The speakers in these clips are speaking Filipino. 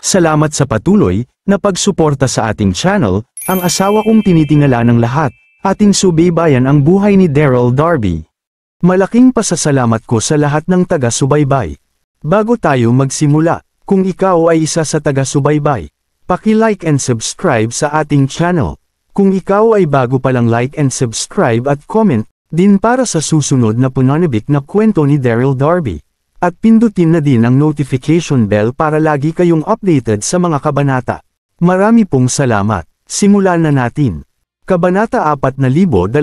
Salamat sa patuloy na pagsuporta sa ating channel, ang asawa kong tinitingala ng lahat, ating subaybayan ang buhay ni Daryl Darby. Malaking pasasalamat ko sa lahat ng taga-subaybay. Bago tayo magsimula, kung ikaw ay isa sa taga-subaybay, paki-like and subscribe sa ating channel. Kung ikaw ay bago palang like and subscribe at comment din para sa susunod na pananabik na kwento ni Daryl Darby. At pindutin na din ang notification bell para lagi kayong updated sa mga kabanata. Marami pong salamat. Simulan na natin. Kabanata 4246.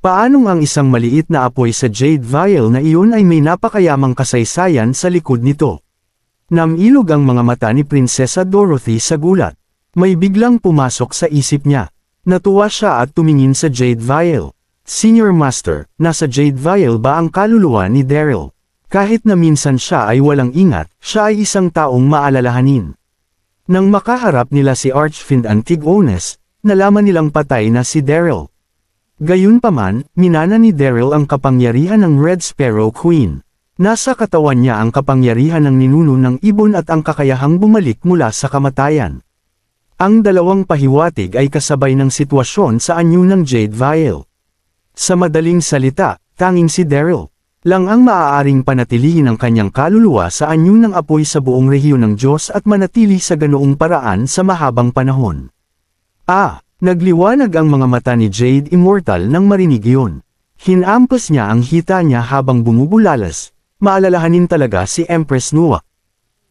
Paanong ang isang maliit na apoy sa jade vial na iyon ay may napakayamang kasaysayan sa likod nito? Namilog ang mga mata ni Prinsesa Dorothy sa gulat. May biglang pumasok sa isip niya. Natuwa siya at tumingin sa jade vial. Senior Master, nasa jade vial ba ang kaluluwa ni Daryl? Kahit na minsan siya ay walang ingat, siya ay isang taong maalalahanin. Nang makaharap nila si Archfiend Antigones, nalaman nilang patay na si Daryl. Gayunpaman, minana ni Daryl ang kapangyarihan ng Red Sparrow Queen. Nasa katawan niya ang kapangyarihan ng ninuno ng ibon at ang kakayahang bumalik mula sa kamatayan. Ang dalawang pahiwatig ay kasabay ng sitwasyon sa anyo ng jade vial. Sa madaling salita, tanging si Daryl lang ang maaaring panatilihin ang kanyang kaluluwa sa anyo ng apoy sa buong rehiyon ng Diyos at manatili sa ganoong paraan sa mahabang panahon. Nagliwanag ang mga mata ni Jade Immortal nang marinig iyon. Hinampas niya ang hita niya habang bumubulalas. Maalalahanin talaga si Empress Noah.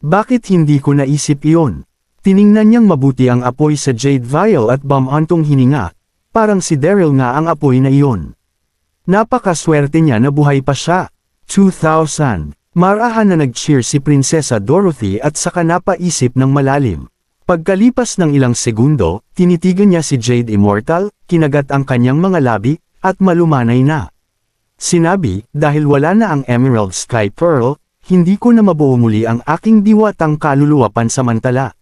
Bakit hindi ko naisip iyon? Tiningnan niyang mabuti ang apoy sa jade vial at bumantong hininga. Parang si Daryl nga ang apoy na iyon. Napakaswerte niya na buhay pa siya. 2000. Marahan na nag-cheer si Prinsesa Dorothy at saka napaisip ng malalim. Pagkalipas ng ilang segundo, tinitigan niya si Jade Immortal, kinagat ang kanyang mga labi, at malumanay na. Sinabi, dahil wala na ang Emerald Sky Pearl, hindi ko na mabuo muli ang aking diwatang kaluluwa pansamantala.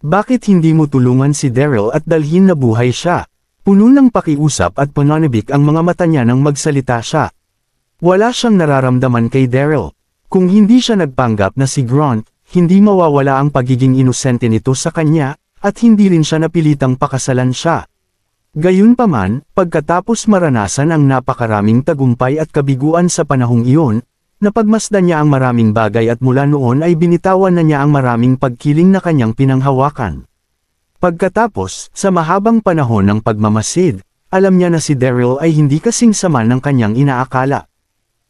Bakit hindi mo tulungan si Daryl at dalhin na buhay siya? Puno ng pakiusap at pananabik ang mga mata niya nang magsalita siya. Wala siyang nararamdaman kay Daryl. Kung hindi siya nagpanggap na si Grant, hindi mawawala ang pagiging inosente nito sa kanya, at hindi rin siya napilitang pakasalan siya. Gayunpaman, pagkatapos maranasan ang napakaraming tagumpay at kabiguan sa panahong iyon, napagmasdan niya ang maraming bagay at mula noon ay binitawan na niya ang maraming pagkiling na kanyang pinanghawakan. Pagkatapos, sa mahabang panahon ng pagmamasid, alam niya na si Daryl ay hindi kasing sama ng kanyang inaakala.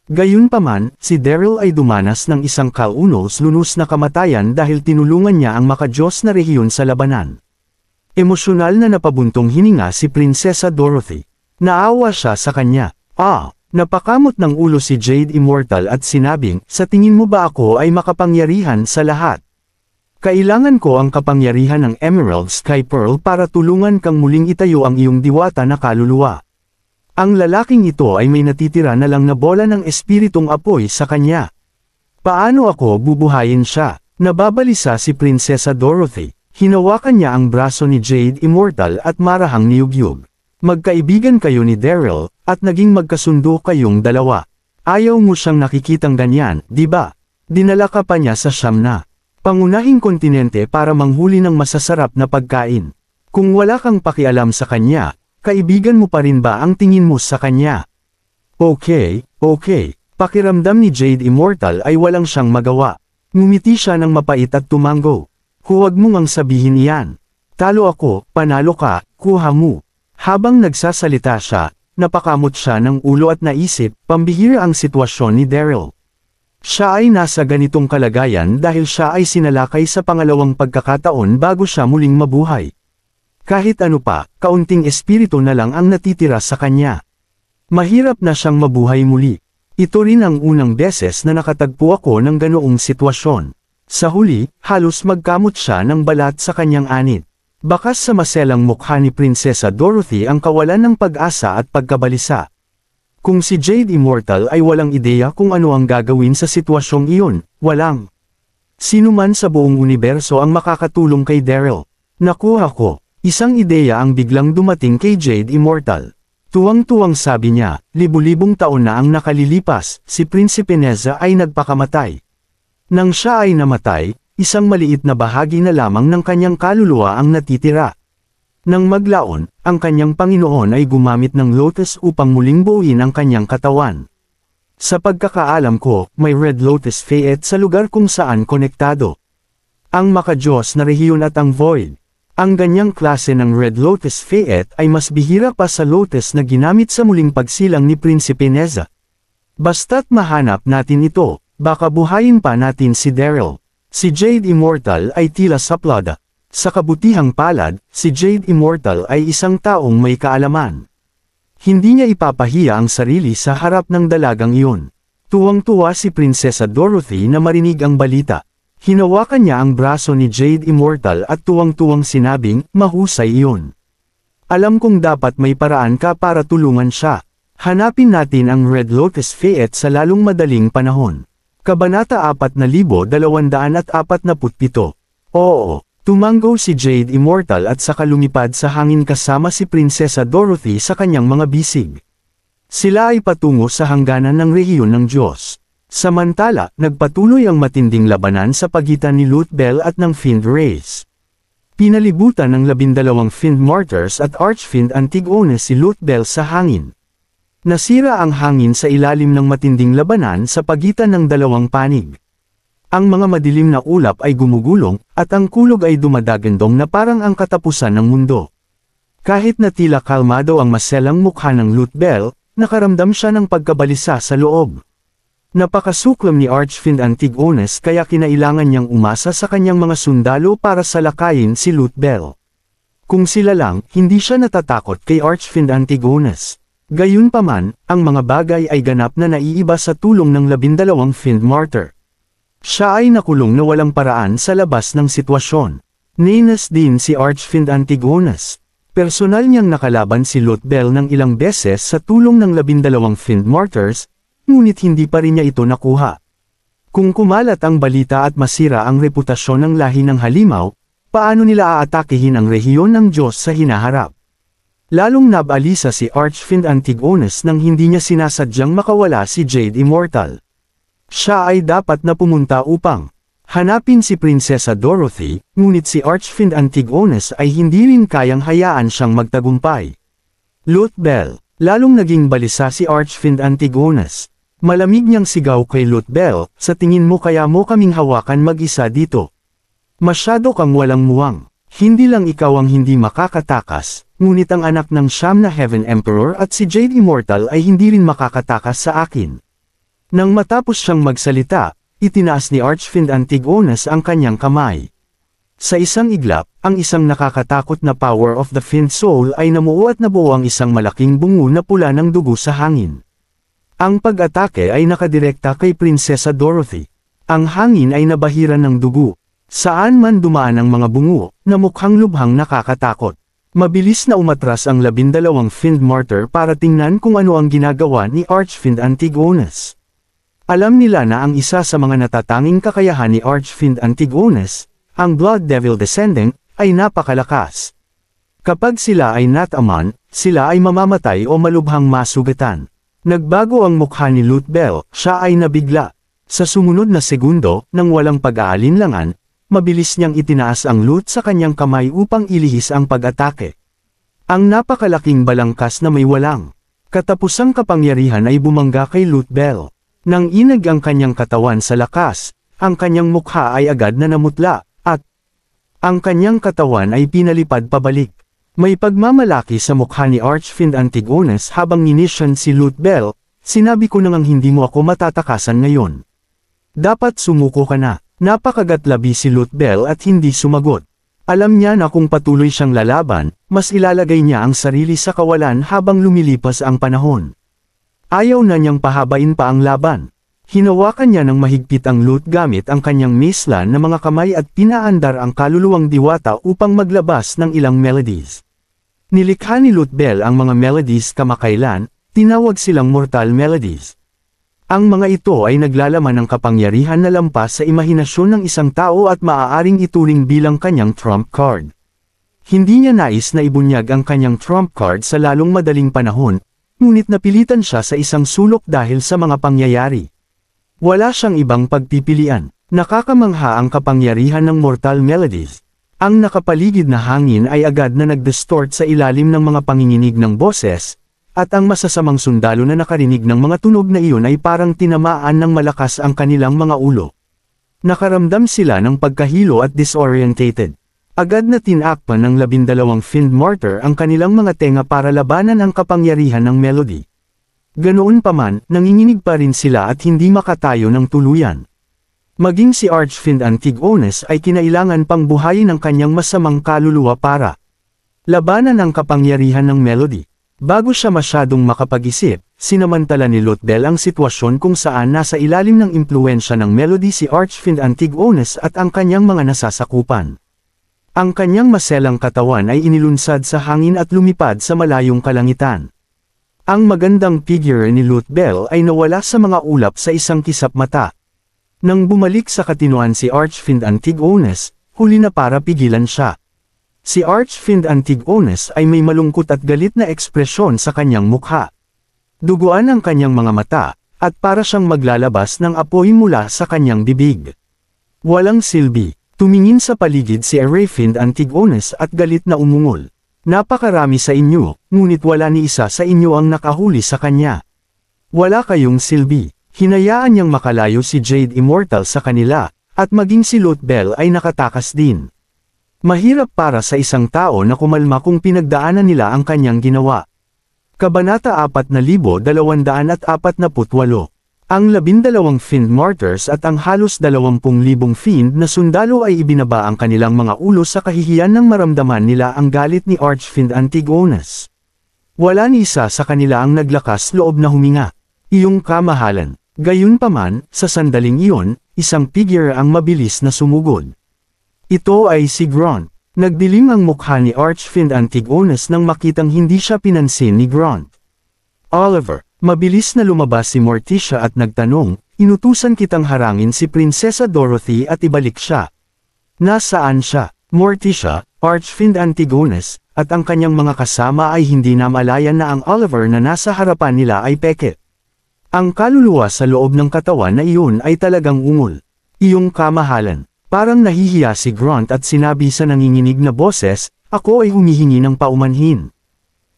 Gayunpaman, si Daryl ay dumanas ng isang kaunos-lunos na kamatayan dahil tinulungan niya ang makadiyos na rehiyon sa labanan. Emosyonal na napabuntong hininga si Prinsesa Dorothy. Naawa siya sa kanya. Napakamot ng ulo si Jade Immortal at sinabing, sa tingin mo ba ako ay makapangyarihan sa lahat? Kailangan ko ang kapangyarihan ng Emerald Sky Pearl para tulungan kang muling itayo ang iyong diwata na kaluluwa. Ang lalaking ito ay may natitira na lang na bola ng espiritong apoy sa kanya. Paano ako bubuhayin siya? Nababalisa si Prinsesa Dorothy. Hinawakan niya ang braso ni Jade Immortal at marahang niyugyug. Magkaibigan kayo ni Daryl, at naging magkasundo kayong dalawa. Ayaw mo siyang nakikitang ganyan, di ba? Dinala ka pa niya sa Siyam na pangunahing kontinente para manghuli ng masasarap na pagkain. Kung wala kang pakialam sa kanya, kaibigan mo pa rin ba ang tingin mo sa kanya? Okay. Pakiramdam ni Jade Immortal ay walang siyang magawa. Ngumiti siya ng mapait at tumango. Huwag mo ngang sabihin iyan. Talo ako, panalo ka, kuha mo. Habang nagsasalita siya, napakamot siya ng ulo at naisip, pambihira ang sitwasyon ni Daryl. Siya ay nasa ganitong kalagayan dahil siya ay sinalakay sa pangalawang pagkakataon bago siya muling mabuhay. Kahit ano pa, kaunting espiritu na lang ang natitira sa kanya. Mahirap na siyang mabuhay muli. Ito rin ang unang beses na nakatagpo ako ng ganoong sitwasyon. Sa huli, halos magkamot siya ng balat sa kanyang anit. Bakas sa maselang mukha ni Prinsesa Dorothy ang kawalan ng pag-asa at pagkabalisa. Kung si Jade Immortal ay walang ideya kung ano ang gagawin sa sitwasyong iyon, walang sino man sa buong universo ang makakatulong kay Daryl. Nakuha ko. Isang ideya ang biglang dumating kay Jade Immortal. Tuwang-tuwang sabi niya, libu-libong taon na ang nakalilipas, si Prinsipe Neza ay nagpakamatay. Nang siya ay namatay, isang maliit na bahagi na lamang ng kanyang kaluluwa ang natitira. Nang maglaon, ang kanyang Panginoon ay gumamit ng lotus upang muling buuin ang kanyang katawan. Sa pagkakaalam ko, may Red Lotus Fayette sa lugar kung saan konektado ang makadiyos na rehiyon at ang void. Ang ganyang klase ng Red Lotus Fayette ay mas bihira pa sa lotus na ginamit sa muling pagsilang ni Prinsipe Neza. Basta't mahanap natin ito, baka buhayin pa natin si Daryl. Si Jade Immortal ay tila saplada. Sa kabutihang palad, si Jade Immortal ay isang taong may kaalaman. Hindi niya ipapahiya ang sarili sa harap ng dalagang iyon. Tuwang-tuwa si Prinsesa Dorothy na marinig ang balita. Hinawakan niya ang braso ni Jade Immortal at tuwang-tuwang sinabing, mahusay iyon. Alam kong dapat may paraan ka para tulungan siya. Hanapin natin ang Red Lotus Fayette sa lalong madaling panahon. Kabanata 4247. Oo. Tumango si Jade Immortal at saka lumipad sa hangin kasama si Prinsesa Dorothy sa kanyang mga bisig. Sila ay patungo sa hangganan ng rehiyon ng Diyos. Samantala, nagpatuloy ang matinding labanan sa pagitan ni Lutbell at ng Fiend Race. Pinalibutan ng 12 Fiend Martyrs at Archfiend Antigones si Lutbell sa hangin. Nasira ang hangin sa ilalim ng matinding labanan sa pagitan ng dalawang panig. Ang mga madilim na ulap ay gumugulong, at ang kulog ay dumadagandong na parang ang katapusan ng mundo. Kahit na tila kalmado ang maselang mukha ng Lutbell, nakaramdam siya ng pagkabalisa sa loob. Napakasuklam ni Archfiend Antigones kaya kinailangan niyang umasa sa kanyang mga sundalo para salakayin si Lutbell. Kung sila lang, hindi siya natatakot kay Archfiend Antigones. Gayunpaman, ang mga bagay ay ganap na naiiba sa tulong ng 12 Fiend Martyr. Siya ay nakulong na walang paraan sa labas ng sitwasyon. Ninas din si Archfiend Antigones. Personal niyang nakalaban si Lutbell ng ilang beses sa tulong ng 12 Fiend Martyrs, ngunit hindi pa rin niya ito nakuha. Kung kumalat ang balita at masira ang reputasyon ng lahi ng halimaw, paano nila aatakihin ang rehiyon ng Diyos sa hinaharap? Lalong nabalisa si Archfiend Antigones nang hindi niya sinasadyang makawala si Jade Immortal. Siya ay dapat na pumunta upang hanapin si Prinsesa Dorothy, ngunit si Archfiend Antigones ay hindi rin kayang hayaan siyang magtagumpay. Lutbell, lalong naging balisa si Archfiend Antigones. Malamig niyang sigaw kay Lutbell, sa tingin mo kaya mo kaming hawakan mag-isa dito? Masyado kang walang muwang. Hindi lang ikaw ang hindi makakatakas, ngunit ang anak ng siyam na Heaven Emperor at si Jade Immortal ay hindi rin makakatakas sa akin. Nang matapos siyang magsalita, itinaas ni Archfiend Antigones ang kanyang kamay. Sa isang iglap, ang isang nakakatakot na power of the Fiend Soul ay namuo at nabuo ang isang malaking bungo na pula ng dugo sa hangin. Ang pag-atake ay nakadirekta kay Prinsesa Dorothy. Ang hangin ay nabahiran ng dugo. Saan man dumaan ang mga bungo, na mukhang lubhang nakakatakot. Mabilis na umatras ang 12 Fiend Martyr para tingnan kung ano ang ginagawa ni Archfiend Antigones. Alam nila na ang isa sa mga natatanging kakayahan ni Archfiend Antigones, ang Blood Devil Descending, ay napakalakas. Kapag sila ay nataman, sila ay mamamatay o malubhang masugatan. Nagbago ang mukha ni Lutbell, siya ay nabigla. Sa sumunod na segundo, nang walang pag-aalinlangan, mabilis niyang itinaas ang loot sa kanyang kamay upang ilihis ang pag-atake. Ang napakalaking balangkas na may walang katapusang kapangyarihan ay bumangga kay Lutbell. Nang inag ang kanyang katawan sa lakas, ang kanyang mukha ay agad na namutla, at ang kanyang katawan ay pinalipad pabalik. May pagmamalaki sa mukha ni Archfiend Antigones habang ninisyon si Lutbell, sinabi ko nang hindi mo ako matatakasan ngayon. Dapat sumuko ka na. Napakagatlabi si Lutbell at hindi sumagot. Alam niya na kung patuloy siyang lalaban, mas ilalagay niya ang sarili sa kawalan habang lumilipas ang panahon. Ayaw na niyang pahabain pa ang laban. Hinawakan niya ng mahigpit ang loot gamit ang kanyang mislan na mga kamay at pinaandar ang kaluluwang diwata upang maglabas ng ilang melodies. Nilikha ni Lutbell ang mga melodies kamakailan, tinawag silang mortal melodies. Ang mga ito ay naglalaman ng kapangyarihan na lampas sa imahinasyon ng isang tao at maaaring ituring bilang kanyang trump card. Hindi niya nais na ibunyag ang kanyang trump card sa lalong madaling panahon, ngunit napilitan siya sa isang sulok dahil sa mga pangyayari. Wala siyang ibang pagpipilian. Nakakamangha ang kapangyarihan ng mortal melodies. Ang nakapaligid na hangin ay agad na nag-distort sa ilalim ng mga panginginig ng boses, at ang masasamang sundalo na nakarinig ng mga tunog na iyon ay parang tinamaan ng malakas ang kanilang mga ulo. Nakaramdam sila ng pagkahilo at disorientated. Agad na tinakpan ng 12 Fiend Mortar ang kanilang mga tenga para labanan ang kapangyarihan ng melody. Ganoon pa man, nanginginig pa rin sila at hindi makatayo ng tuluyan. Maging si Archfiend Antigonus ay kinailangan pang buhayin ang kanyang masamang kaluluwa para labanan ang kapangyarihan ng melody. Bago siya masyadong makapag-isip, sinamantala ni Lutbel ang sitwasyon kung saan nasa ilalim ng impluensya ng melody si Archfiend Antigonus at ang kanyang mga nasasakupan. Ang kanyang maselang katawan ay inilunsad sa hangin at lumipad sa malayong kalangitan. Ang magandang figure ni Lutbel ay nawala sa mga ulap sa isang kisap mata. Nang bumalik sa katinuan si Archfiend Antigonus, huli na para pigilan siya. Si Archfiend Antigonus ay may malungkot at galit na ekspresyon sa kanyang mukha. Duguan ang kanyang mga mata, at para siyang maglalabas ng apoy mula sa kanyang bibig. Walang silbi, tumingin sa paligid si Archfiend Antigonus at galit na umungol. Napakarami sa inyo, ngunit wala ni isa sa inyo ang nakahuli sa kanya. Wala kayong silbi. Hinayaan niyang makalayo si Jade Immortal sa kanila, at maging si Lutbel ay nakatakas din. Mahirap para sa isang tao na kumalma kung pinagdaanan nila ang kanyang ginawa. Kabanata 4248. Ang 12 Fiend Martyrs at ang halos 20,000 Fiend na sundalo ay ibinaba ang kanilang mga ulo sa kahihiyan nang maramdaman nila ang galit ni Archfiend Antigonus. Wala ni isa sa kanila ang naglakas loob na huminga. Iyong kamahalan. Gayunpaman, sa sandaling iyon, isang figure ang mabilis na sumugod. Ito ay si Grant. Nagdilim ang mukha ni Archfiend Antigonus nang makitang hindi siya pinansin ni Grant. Oliver, mabilis na lumabas si Morticia at nagtanong, inutusan kitang harangin si Prinsesa Dorothy at ibalik siya. Nasaan siya? Morticia, Archfiend Antigonus, at ang kanyang mga kasama ay hindi na malayan na ang Oliver na nasa harapan nila ay peke. Ang kaluluwa sa loob ng katawan na iyon ay talagang ungol. Iyong kamahalan. Parang nahihiya si Grant at sinabi sa nanginginig na boses, ako ay humihingi ng paumanhin.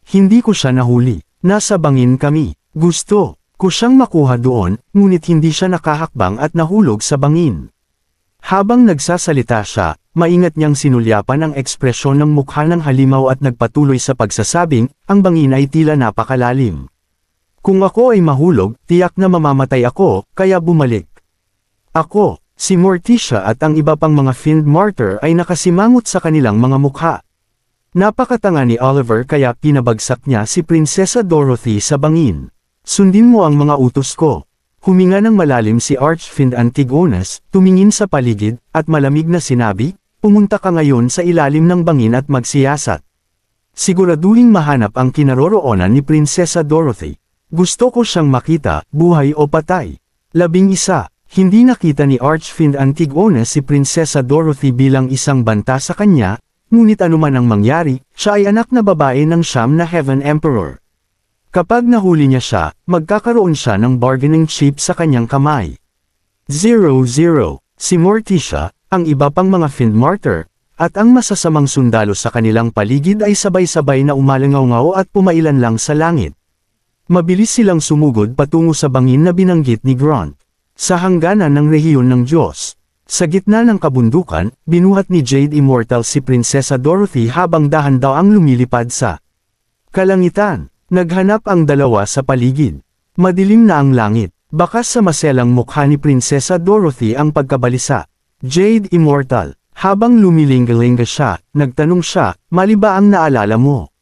Hindi ko siya nahuli. Nasa bangin kami. Gusto ko siyang makuha doon, ngunit hindi siya nakahakbang at nahulog sa bangin. Habang nagsasalita siya, maingat niyang sinulyapan ang ekspresyon ng mukha ng halimaw at nagpatuloy sa pagsasabing, ang bangin ay tila napakalalim. Kung ako ay mahulog, tiyak na mamamatay ako, kaya bumalik. Ako, si Morticia at ang iba pang mga Fiend Martyr ay nakasimangot sa kanilang mga mukha. Napakatanga ni Oliver kaya pinabagsak niya si Prinsesa Dorothy sa bangin. Sundin mo ang mga utos ko. Huminga ng malalim si Archfiend Antigonus, tumingin sa paligid, at malamig na sinabi, pumunta ka ngayon sa ilalim ng bangin at magsiyasat. Siguraduhing mahanap ang kinaroroonan ni Prinsesa Dorothy. Gusto ko siyang makita, buhay o patay. 11. Hindi nakita ni Archfiend Antigonus si Prinsesa Dorothy bilang isang banta sa kanya, ngunit anuman ang mangyari, siya ay anak na babae ng siyam na Heaven Emperor. Kapag nahuli niya siya, magkakaroon siya ng bargaining chip sa kanyang kamay. 00. Si Morticia, ang iba pang mga Fiend Martyr, at ang masasamang sundalo sa kanilang paligid ay sabay-sabay na umalangaw at pumailan lang sa langit. Mabilis silang sumugod patungo sa bangin na binanggit ni Grant. Sa hangganan ng rehiyon ng Diyos. Sa gitna ng kabundukan, binuhat ni Jade Immortal si Prinsesa Dorothy habang dahan-daang lumilipad sa kalangitan. Naghanap ang dalawa sa paligid. Madilim na ang langit. Bakas sa maselang mukha ni Prinsesa Dorothy ang pagkabalisa. Jade Immortal. Habang lumilingga-lingga siya, nagtanong siya, mali ba ang naalala mo?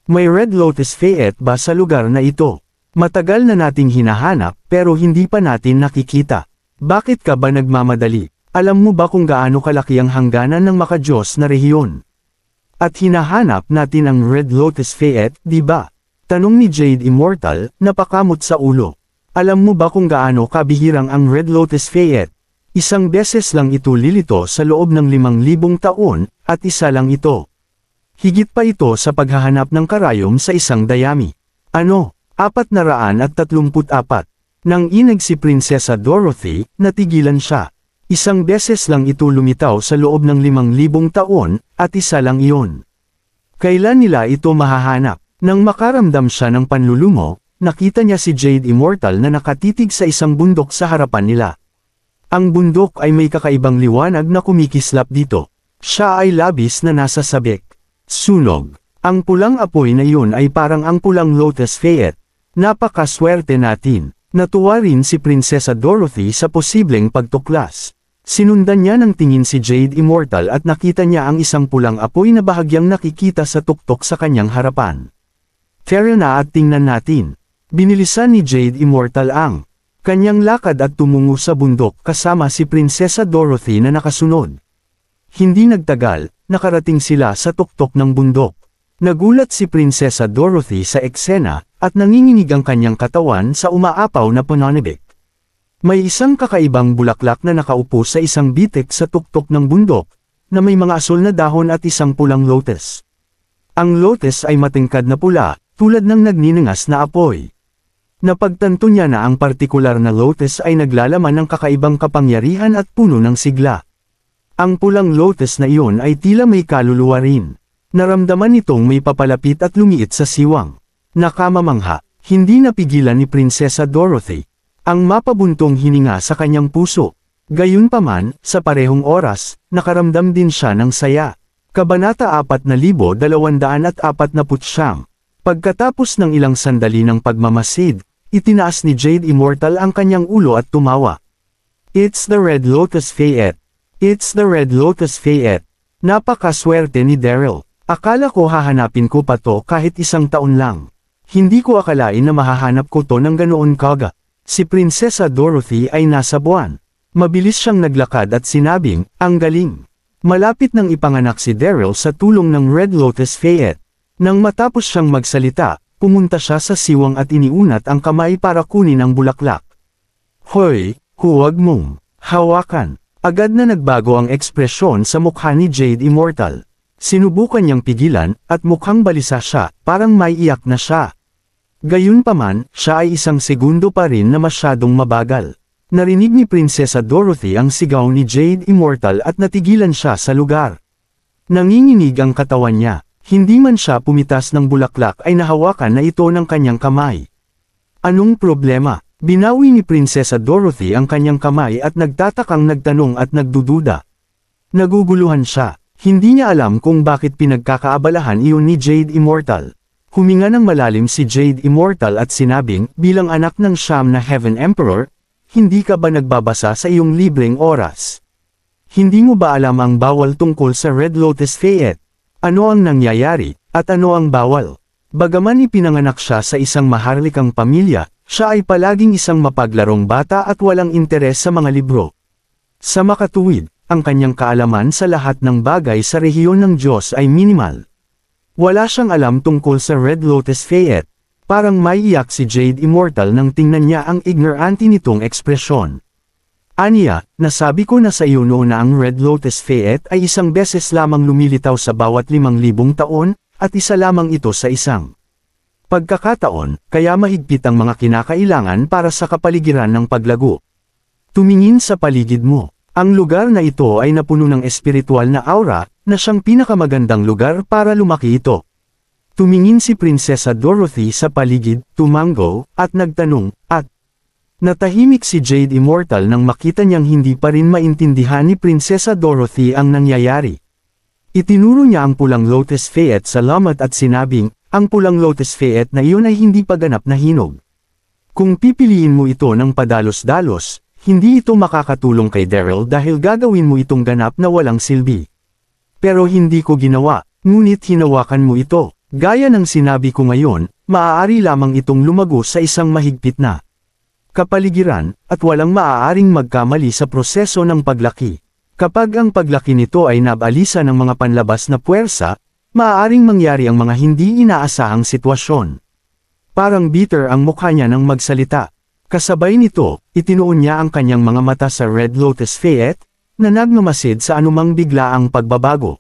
May Red Lotus Fayette ba sa lugar na ito? Matagal na nating hinahanap pero hindi pa natin nakikita. Bakit ka ba nagmamadali? Alam mo ba kung gaano kalaki ang hangganan ng makadiyos na rehiyon? At hinahanap natin ang Red Lotus Fayette, di ba? Tanong ni Jade Immortal, napakamot sa ulo. Alam mo ba kung gaano kabihirang ang Red Lotus Fayette? Isang beses lang ito lilito sa loob ng 5,000 taon, at isa lang ito. Higit pa ito sa paghahanap ng karayom sa isang dayami. Ano? 434. Nang inag si Prinsesa Dorothy, natigilan siya. Isang beses lang ito lumitaw sa loob ng 5,000 taon, at isa lang iyon. Kailan nila ito mahahanap? Nang makaramdam siya ng panlulumo, nakita niya si Jade Immortal na nakatitig sa isang bundok sa harapan nila. Ang bundok ay may kakaibang liwanag na kumikislap dito. Siya ay labis na nasa sabik. Sunog. Ang pulang apoy na iyon ay parang ang pulang Lotus Fayette. Napakaswerte natin. Natuwa rin si Prinsesa Dorothy sa posibleng pagtuklas. Sinundan niya ng tingin si Jade Immortal at nakita niya ang isang pulang apoy na bahagyang nakikita sa tuktok sa kanyang harapan. Tara na at tingnan natin. Binilisan ni Jade Immortal ang kanyang lakad at tumungo sa bundok kasama si Prinsesa Dorothy na nakasunod. Hindi nagtagal, nakarating sila sa tuktok ng bundok. Nagulat si Prinsesa Dorothy sa eksena, at nanginginig ang kanyang katawan sa umaapaw na pananibik. May isang kakaibang bulaklak na nakaupo sa isang bitik sa tuktok ng bundok, na may mga asul na dahon at isang pulang lotus. Ang lotus ay matingkad na pula, tulad ng nagniningas na apoy. Napagtanto niya na ang partikular na lotus ay naglalaman ng kakaibang kapangyarihan at puno ng sigla. Ang pulang lotus na iyon ay tila may kaluluwa rin. Naramdaman nitong may papalapit at lumiit sa siwang. Nakamamangha, hindi napigilan ni Prinsesa Dorothy ang mapabuntong hininga sa kanyang puso. Gayunpaman, sa parehong oras, nakaramdam din siya ng saya. Kabanata 4249. Pagkatapos ng ilang sandali ng pagmamasid, itinaas ni Jade Immortal ang kanyang ulo at tumawa. It's the Red Lotus Fayette. It's the Red Lotus Fayette. Napakaswerte ni Daryl. Akala ko hahanapin ko pa to kahit isang taon lang. Hindi ko akalain na mahahanap ko to ng ganoon kaga. Si Prinsesa Dorothy ay nasa buwan. Mabilis siyang naglakad at sinabing, ang galing. Malapit nang ipanganak si Daryl sa tulong ng Red Lotus Fayette. Nang matapos siyang magsalita, pumunta siya sa siwang at iniunat ang kamay para kunin ang bulaklak. Hoy, huwag mong hawakan. Agad na nagbago ang ekspresyon sa mukha ni Jade Immortal. Sinubukan niyang pigilan, at mukhang balisa siya, parang may iyak na siya. Gayunpaman, siya ay isang segundo pa rin na masyadong mabagal. Narinig ni Prinsesa Dorothy ang sigaw ni Jade Immortal at natigilan siya sa lugar. Nanginginig ang katawan niya. Hindi man siya pumitas ng bulaklak ay nahawakan na ito ng kanyang kamay. Anong problema? Binawi ni Prinsesa Dorothy ang kanyang kamay at nagtatakang nagtanong at nagdududa. Naguguluhan siya. Hindi niya alam kung bakit pinagkakaabalahan iyon ni Jade Immortal. Huminga ng malalim si Jade Immortal at sinabing, bilang anak ng siyam na Heaven Emperor, hindi ka ba nagbabasa sa iyong libreng oras? Hindi mo ba alam ang bawal tungkol sa Red Lotus Fayette? Ano ang nangyayari, at ano ang bawal? Bagaman ipinanganak siya sa isang maharlikang pamilya, siya ay palaging isang mapaglarong bata at walang interes sa mga libro. Sa makatuwid, ang kanyang kaalaman sa lahat ng bagay sa rehiyon ng Diyos ay minimal. Wala siyang alam tungkol sa Red Lotus Fayette. Parang maiiyak si Jade Immortal nang tingnan niya ang ignorante nitong ekspresyon. Aniya, nasabi ko na sa iyo noon na ang Red Lotus Fayette ay isang beses lamang lumilitaw sa bawat 5,000 taon, at isa lamang ito sa isang pagkakataon, kaya mahigpit ang mga kinakailangan para sa kapaligiran ng paglago. Tumingin sa paligid mo. Ang lugar na ito ay napuno ng espiritual na aura, na siyang pinakamagandang lugar para lumaki ito. Tumingin si Prinsesa Dorothy sa paligid, tumango, at nagtanong, at natahimik si Jade Immortal nang makita niyang hindi pa rin maintindihan ni Prinsesa Dorothy ang nangyayari. Itinuro niya ang pulang Lotus Fayette sa lamat at sinabing, ang pulang Lotus Fayette na iyon ay hindi pa ganap na hinog. Kung pipiliin mo ito ng padalos-dalos, hindi ito makakatulong kay Daryl dahil gagawin mo itong ganap na walang silbi. Pero hindi ko ginawa, ngunit hinawakan mo ito. Gaya ng sinabi ko ngayon, maaari lamang itong lumago sa isang mahigpit na kapaligiran, at walang maaaring magkamali sa proseso ng paglaki. Kapag ang paglaki nito ay nabalisa ng mga panlabas na puwersa, maaaring mangyari ang mga hindi inaasahang sitwasyon. Parang bitter ang mukha niya nang magsalita. Kasabay nito, itinuon niya ang kanyang mga mata sa Red Lotus Fayette, na nagmamasid sa anumang biglaang pagbabago.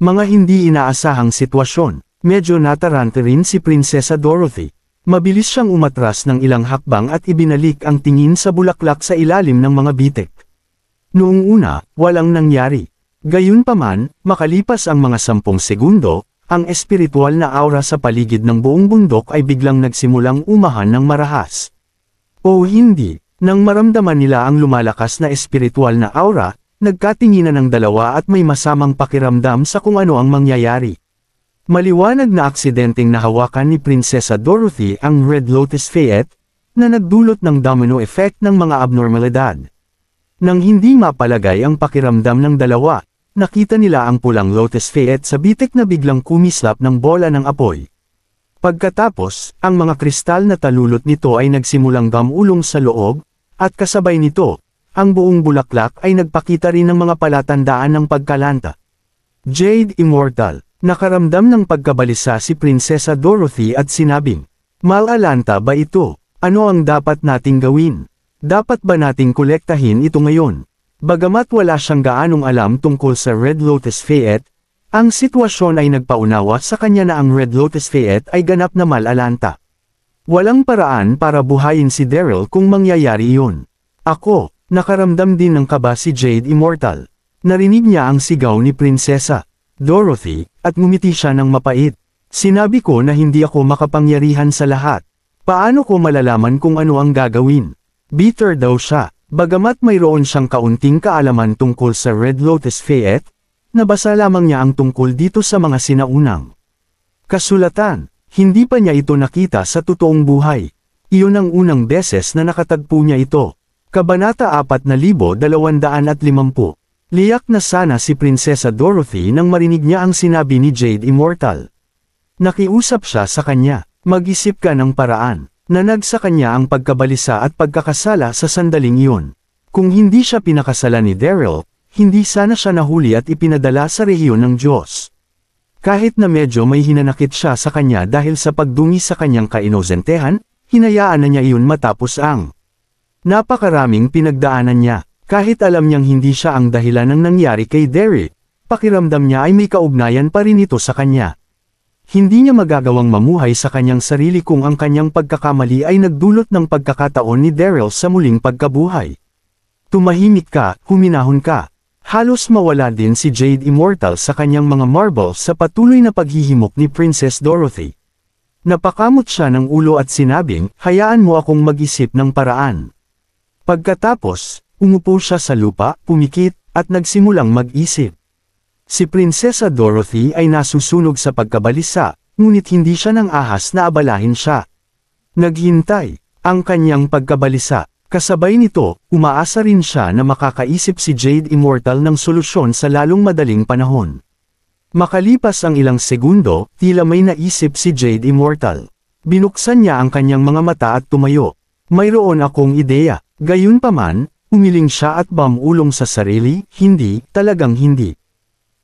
Mga hindi inaasahang sitwasyon. Medyo natarante rin si Prinsesa Dorothy. Mabilis siyang umatras ng ilang hakbang at ibinalik ang tingin sa bulaklak sa ilalim ng mga bitik. Noong una, walang nangyari. Gayunpaman, makalipas ang mga 10 segundo, ang espiritual na aura sa paligid ng buong bundok ay biglang nagsimulang umahan ng marahas. O hindi, nang maramdaman nila ang lumalakas na espiritual na aura, nagkatinginan ng dalawa at may masamang pakiramdam sa kung ano ang mangyayari. Maliwanag na aksidenteng nahawakan ni Prinsesa Dorothy ang Red Lotus Fayette, na nagdulot ng domino effect ng mga abnormalidad. Nang hindi mapalagay ang pakiramdam ng dalawa, nakita nila ang pulang Lotus Fayette sa bitik na biglang kumislap ng bola ng apoy. Pagkatapos, ang mga kristal na talulot nito ay nagsimulang gamulong sa loob, at kasabay nito, ang buong bulaklak ay nagpakita rin ng mga palatandaan ng pagkalanta. Jade Immortal. Nakaramdam ng pagkabalisa si Prinsesa Dorothy at sinabing, "Malalanta ba ito? Ano ang dapat nating gawin? Dapat ba nating kolektahin ito ngayon?" Bagamat wala siyang gaanong alam tungkol sa Red Lotus Fayette, ang sitwasyon ay nagpaunawa sa kanya na ang Red Lotus Fayette ay ganap na malalanta. Walang paraan para buhayin si Daryl kung mangyayari iyon. Ako, nakaramdam din ng kaba si Jade Immortal. Narinig niya ang sigaw ni Prinsesa Dorothy, at ngumiti siya ng mapait. Sinabi ko na hindi ako makapangyarihan sa lahat. Paano ko malalaman kung ano ang gagawin? Bitter daw siya, bagamat mayroon siyang kaunting kaalaman tungkol sa Red Lotus Fayette, nabasa lamang niya ang tungkol dito sa mga sinaunang kasulatan. Hindi pa niya ito nakita sa totoong buhay. Iyon ang unang beses na nakatagpo niya ito. Kabanata 4250. Liyak na sana si Prinsesa Dorothy nang marinig niya ang sinabi ni Jade Immortal. Nakiusap siya sa kanya, "Mag-isip ka ng paraan." Nanag sa kanya ang pagkabalisa at pagkakasala sa sandaling iyon. Kung hindi siya pinakasalan ni Daryl, hindi sana siya nahuli at ipinadala sa rehiyon ng Diyos. Kahit na medyo may hinanakit siya sa kanya dahil sa pagdungi sa kanyang kainosentehan, hinayaan na niya iyon matapos ang napakaraming pinagdaanan niya. Kahit alam niyang hindi siya ang dahilan ng nangyari kay Derek, pakiramdam niya ay may kaugnayan pa rin ito sa kanya. Hindi niya magagawang mamuhay sa kanyang sarili kung ang kanyang pagkakamali ay nagdulot ng pagkakataon ni Daryl sa muling pagkabuhay. Tumahimik ka, huminahon ka. Halos mawala din si Jade Immortal sa kanyang mga marbles sa patuloy na paghihimok ni Princess Dorothy. Napakamot siya ng ulo at sinabing, "Hayaan mo akong mag-isip ng paraan." Pagkatapos, umupo siya sa lupa, pumikit, at nagsimulang mag-isip. Si Prinsesa Dorothy ay nasusunog sa pagkabalisa, ngunit hindi siya nang ahas na abalahin siya. Naghintay ang kanyang pagkabalisa. Kasabay nito, umaasa rin siya na makakaisip si Jade Immortal ng solusyon sa lalong madaling panahon. Makalipas ang ilang segundo, tila may naisip si Jade Immortal. Binuksan niya ang kanyang mga mata at tumayo. "Mayroon akong ideya." Gayunpaman, umiling siya at bumulong sa sarili, "Hindi, talagang hindi."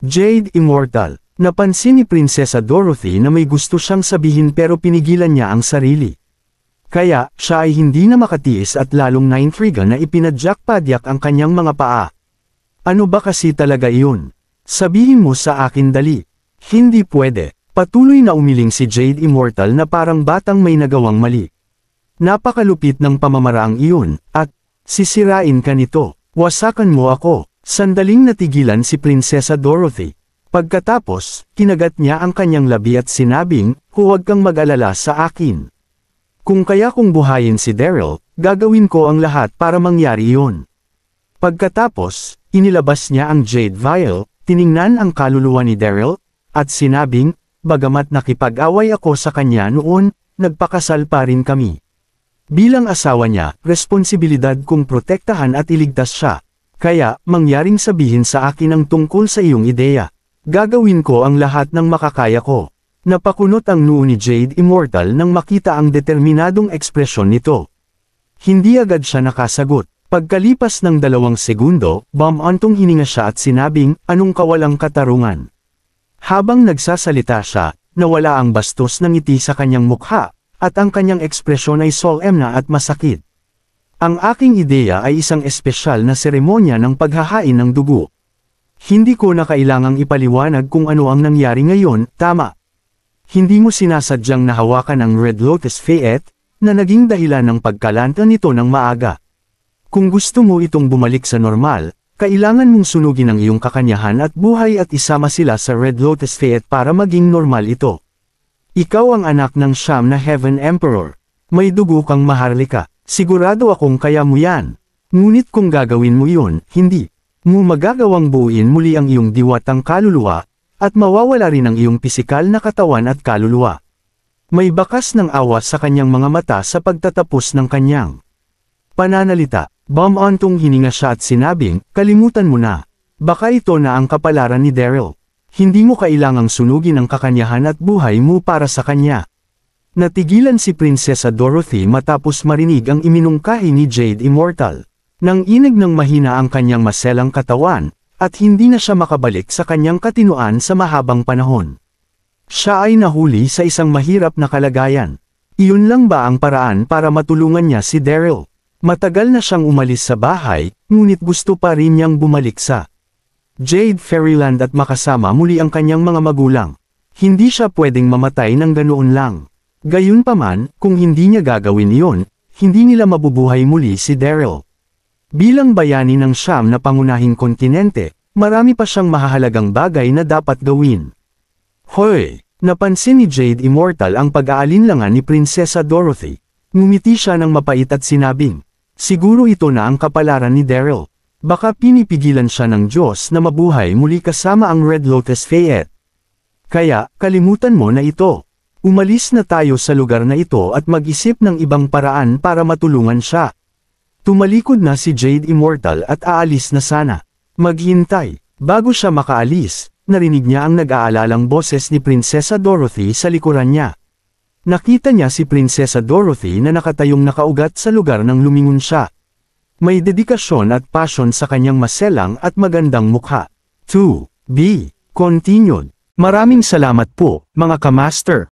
Jade Immortal. Napansin ni Prinsesa Dorothy na may gusto siyang sabihin pero pinigilan niya ang sarili. Kaya, siya ay hindi na makatiis at lalong naintriga na ipinadyak-padyak ang kanyang mga paa. "Ano ba kasi talaga iyon? Sabihin mo sa akin dali." "Hindi pwede." Patuloy na umiling si Jade Immortal na parang batang may nagawang mali. "Napakalupit ng pamamaraang iyon, at sisirain ka nito. Wasakan mo ako." Sandaling natigilan si Prinsesa Dorothy. Pagkatapos, kinagat niya ang kanyang labi at sinabing, "Huwag kang mag-alala sa akin. Kung kaya kong buhayin si Daryl, gagawin ko ang lahat para mangyari iyon." Pagkatapos, inilabas niya ang Jade Vial, tiningnan ang kaluluwa ni Daryl, at sinabing, "Bagamat nakipag-away ako sa kanya noon, nagpakasal pa rin kami. Bilang asawa niya, responsibilidad kong protektahan at iligtas siya. Kaya, mangyaring sabihin sa akin ang tungkol sa iyong ideya. Gagawin ko ang lahat ng makakaya ko." Napakunot ang noo ni Jade Immortal nang makita ang determinadong ekspresyon nito. Hindi agad siya nakasagot. Pagkalipas ng 2 segundo, bumantong hininga siya at sinabing, "Anong kawalang katarungan?" Habang nagsasalita siya, nawala ang bastos ng ngiti sa kanyang mukha, at ang kanyang ekspresyon ay solemn na at masakit. "Ang aking ideya ay isang espesyal na seremonya ng paghahain ng dugo. Hindi ko na kailangang ipaliwanag kung ano ang nangyari ngayon, tama? Hindi mo sinasadyang nahawakan ang Red Lotus Fayette, na naging dahilan ng pagkalanta nito ng maaga. Kung gusto mo itong bumalik sa normal, Kailangan mong sunugin ang iyong kakanyahan at buhay at isama sila sa Red Lotus Fayette para maging normal ito. Ikaw ang anak ng siyam na Heaven Emperor. May dugo kang Maharlika. Sigurado akong kaya mo yan. Ngunit kung gagawin mo yun, hindi mo magagawang buuin muli ang iyong diwatang kaluluwa, at mawawala rin ang iyong pisikal na katawan at kaluluwa. May bakas ng awa sa kanyang mga mata sa pagtatapos ng kanyang pananalita. Bumantong hininga siya at sinabing, kalimutan mo na. Baka ito na ang kapalaran ni Daryl. Hindi mo kailangang sunugin ang kakanyahan at buhay mo para sa kanya. Natigilan si Prinsesa Dorothy matapos marinig ang iminungkahi ni Jade Immortal. Nang inig ng mahina ang kanyang maselang katawan, at hindi na siya makabalik sa kanyang katinuan sa mahabang panahon. Siya ay nahuli sa isang mahirap na kalagayan. Iyon lang ba ang paraan para matulungan niya si Daryl? Matagal na siyang umalis sa bahay, ngunit gusto pa rin niyang bumalik sa Jade Fairyland at makasama muli ang kanyang mga magulang. Hindi siya pwedeng mamatay ng ganoon lang. Gayunpaman, kung hindi niya gagawin iyon, hindi nila mabubuhay muli si Daryl. Bilang bayani ng siyam na pangunahing kontinente, marami pa siyang mahahalagang bagay na dapat gawin. Hoy! Napansin ni Jade Immortal ang pag-aalinlangan ni Prinsesa Dorothy. Ngumiti siya ng mapait at sinabing, siguro ito na ang kapalaran ni Daryl. Baka pinipigilan siya ng Diyos na mabuhay muli kasama ang Red Lotus Fayette. Kaya, kalimutan mo na ito. Umalis na tayo sa lugar na ito at mag-isip ng ibang paraan para matulungan siya. Tumalikod na si Jade Immortal at aalis na sana. Maghintay. Bago siya makaalis, narinig niya ang nag-aalalang boses ni Prinsesa Dorothy sa likuran niya. Nakita niya si Prinsesa Dorothy na nakatayong nakaugat sa lugar nang lumingon siya. May dedikasyon at passion sa kanyang maselang at magandang mukha. 2. B. Continued. Maraming salamat po, mga kamaster.